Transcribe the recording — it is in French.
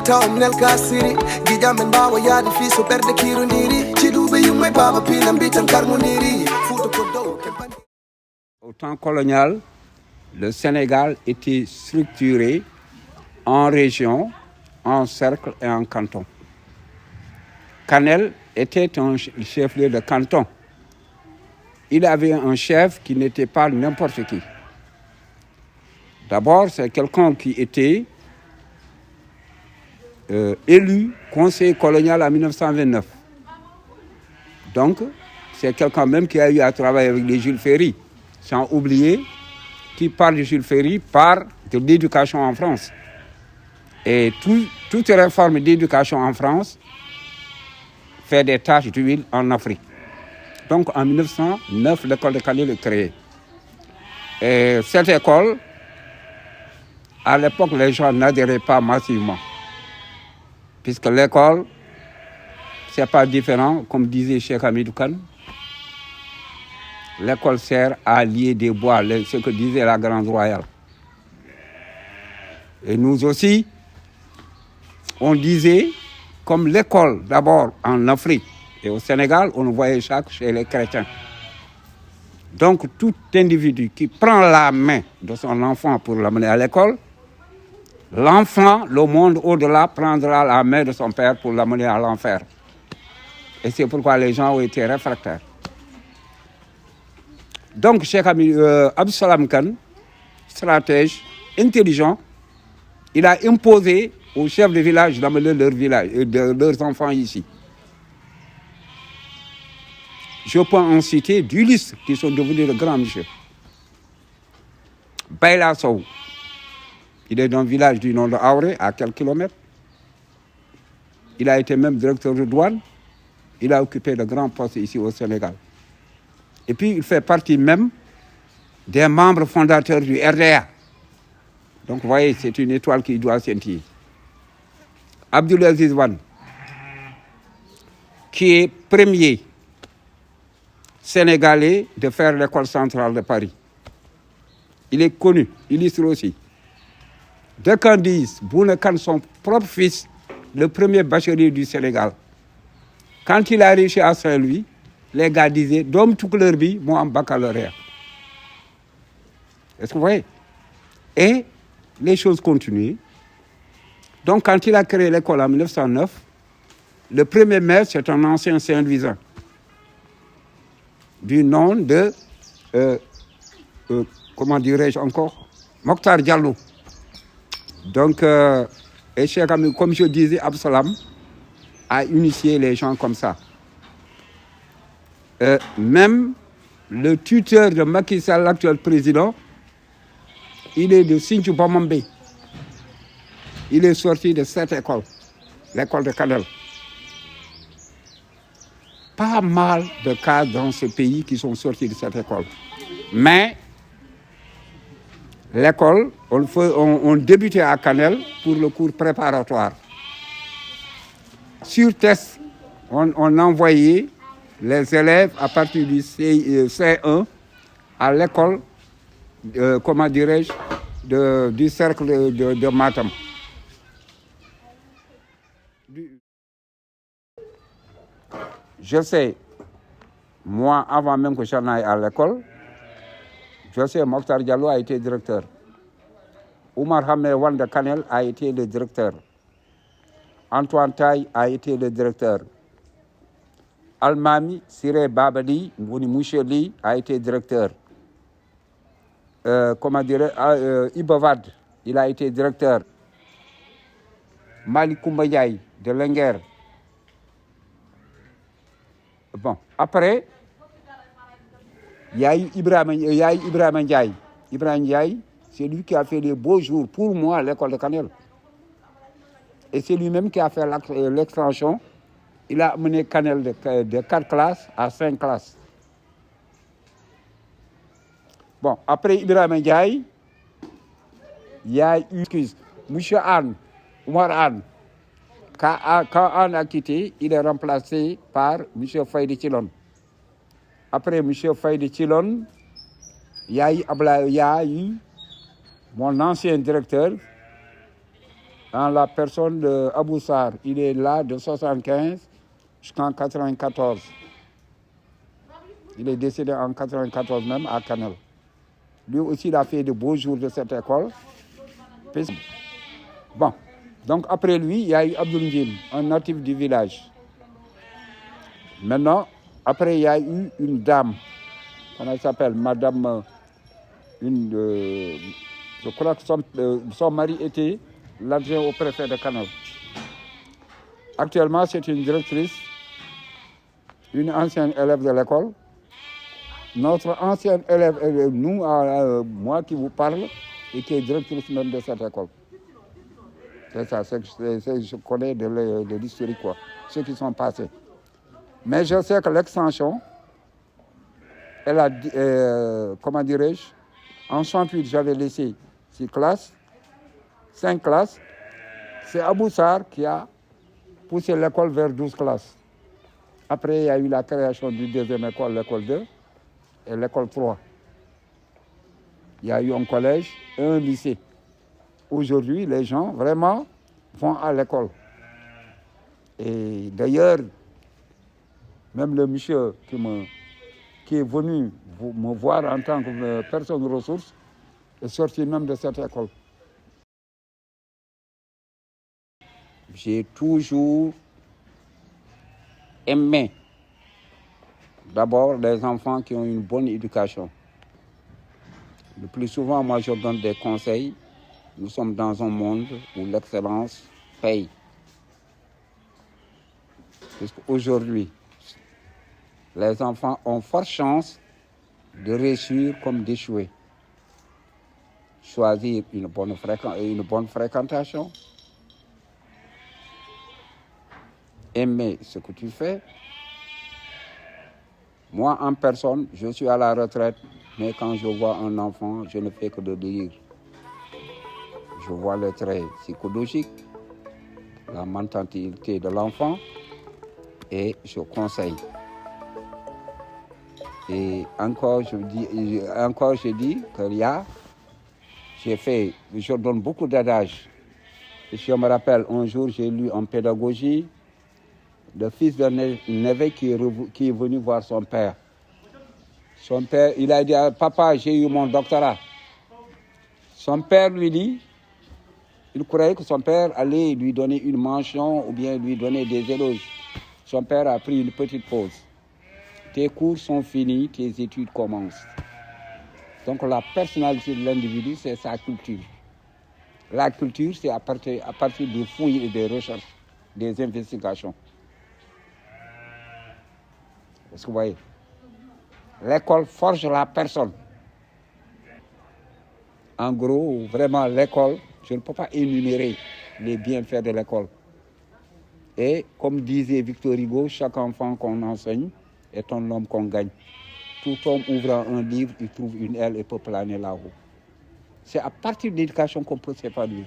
tawon kasiri gija men bawa yadi fi so perde kirundiri chidube yumme baba pinam bitan karmuniri futo kodo. Au temps colonial, le Sénégal était structuré en régions, en cercles et en cantons. Kanel était un chef-lieu de canton. Il avait un chef qui n'était pas n'importe qui. D'abord, c'est quelqu'un qui était élu conseiller colonial en 1929. Donc, c'est quelqu'un même qui a eu à travailler avec les Jules Ferry. Sans oublier qui parle de Jules Ferry parle de l'éducation en France. Et toute réforme d'éducation en France fait des tâches d'huile en Afrique. Donc en 1909, l'école de Kanel est créée. Et cette école, à l'époque, les gens n'adhéraient pas massivement. Puisque l'école, ce n'est pas différent, comme disait Cheikh Hamidou Kane. L'école sert à lier des bois, ce que disait la Grande Royale. Et nous aussi, on disait, comme l'école d'abord en Afrique et au Sénégal, on le voyait chaque chez les chrétiens. Donc tout individu qui prend la main de son enfant pour l'amener à l'école, l'enfant, le monde au-delà, prendra la main de son père pour l'amener à l'enfer. Et c'est pourquoi les gens ont été réfractaires. Donc, Cheikh Abdou Salam Kane, stratège, intelligent, il a imposé aux chefs de village d'amener leurs enfants ici. Je peux en citer d'illustres qui sont devenus de grands monsieur. Bayla Sow, il est dans le village du nom de Auré, à quelques kilomètres. Il a été même directeur de douane. Il a occupé de grands postes ici au Sénégal. Et puis, il fait partie même des membres fondateurs du RDA. Donc, vous voyez, c'est une étoile qui doit scintiller. Abdoul Aziz Wan, qui est premier Sénégalais de faire l'école centrale de Paris. Il est connu, illustre aussi. Dès qu'on dit Bouna Kane, son propre fils, le premier bachelier du Sénégal, quand il a réussi à Saint-Louis, les gars disaient, Dom tout leur vie, moi en baccalauréat. Est-ce que vous voyez? Et les choses continuent. Donc, quand il a créé l'école en 1909, le premier maître, c'est un ancien Saint-Louisin, du nom de, comment dirais-je encore, Mokhtar Diallo. Donc, et Cheikh Hamidou, comme je disais, Absalam a initié les gens comme ça. Même le tuteur de Macky Sall, l'actuel président, il est de Sinthiou Bamambé. Il est sorti de cette école, l'école de Kanel. Pas mal de cas dans ce pays qui sont sortis de cette école. Mais l'école, on débutait à Kanel pour le cours préparatoire. Sur test, on envoyait les élèves à partir du C1 à l'école, comment dirais-je, du cercle de Matam. Je sais, moi, avant même que j'en aille à l'école, je sais, Mokhtar Diallo a été directeur. Oumar Hamé Wan de Kanel a été le directeur. Antoine Taye a été le directeur. Almami Siré Babali, Moucheli a été directeur. Comment dire, Ibavad, il a été directeur. Malik Koumbayaï de Lenguer. Bon, après, il y a eu Ibrahim Ndiaye. Ibrahim Ndiaye, c'est lui qui a fait les beaux jours pour moi à l'école de Kanel. Et c'est lui-même qui a fait l'extension. Il a mené Kanel de 4 classes à 5 classes. Bon, après Ibrahim Ndiaye, il y a eu M. Anne, Oumar Anne. Quand Anne a quitté, il est remplacé par M. Faye de Chilon. Après M. Faye de Chilon, il y a eu mon ancien directeur, en la personne d'Abou Sarr. Il est là de 75 jusqu'en 94. Il est décédé en 94 même à Canal. Lui aussi, il a fait de beaux jours de cette école. Bon, donc après lui, il y a eu Abdoul Ndjim, un natif du village. Maintenant, après, il y a eu une dame, comment elle s'appelle, madame, je crois que son mari était l'adjoint au préfet de Canal. Actuellement, c'est une directrice, une ancienne élève de l'école. Notre ancienne élève, nous, moi qui vous parle, et qui est directrice même de cette école. C'est ça, je connais de l'historique, quoi, ceux qui sont passés. Mais je sais que l'extension, elle a, comment dirais-je, en 68, j'avais laissé 6 classes, 5 classes. C'est Abou Sarr qui a poussé l'école vers 12 classes. Après, il y a eu la création du deuxième école, l'école 2 et l'école 3. Il y a eu un collège et un lycée. Aujourd'hui, les gens, vraiment, vont à l'école. Et d'ailleurs, même le monsieur qui est venu me voir en tant que personne ressource est sorti même de cette école. J'ai toujours aimé d'abord les enfants qui ont une bonne éducation. Le plus souvent, moi, je donne des conseils. Nous sommes dans un monde où l'excellence paye. Parce qu'aujourd'hui, les enfants ont forte chance de réussir comme d'échouer. Choisir une bonne fréquentation, aimer ce que tu fais. Moi, en personne, je suis à la retraite, mais quand je vois un enfant, je ne fais que de lire. Je vois les traits psychologiques, la mentalité de l'enfant, et je conseille. Et encore, je dis que je donne beaucoup d'adages. Je me rappelle, un jour, j'ai lu en pédagogie le fils d'un évêque qui est venu voir son père. Son père, il a dit, papa, j'ai eu mon doctorat. Son père lui dit, il croyait que son père allait lui donner une mention ou bien lui donner des éloges. Son père a pris une petite pause. Tes cours sont finis, tes études commencent. Donc la personnalité de l'individu, c'est sa culture. La culture, c'est à partir des fouilles et des recherches, des investigations. Est-ce que vous voyez? L'école forge la personne. En gros, vraiment, l'école, je ne peux pas énumérer les bienfaits de l'école. Et comme disait Victor Hugo, chaque enfant qu'on enseigne est un homme qu'on gagne. Tout homme ouvrant un livre, il trouve une aile et peut planer là-haut. C'est à partir de l'éducation qu'on peut s'épanouir.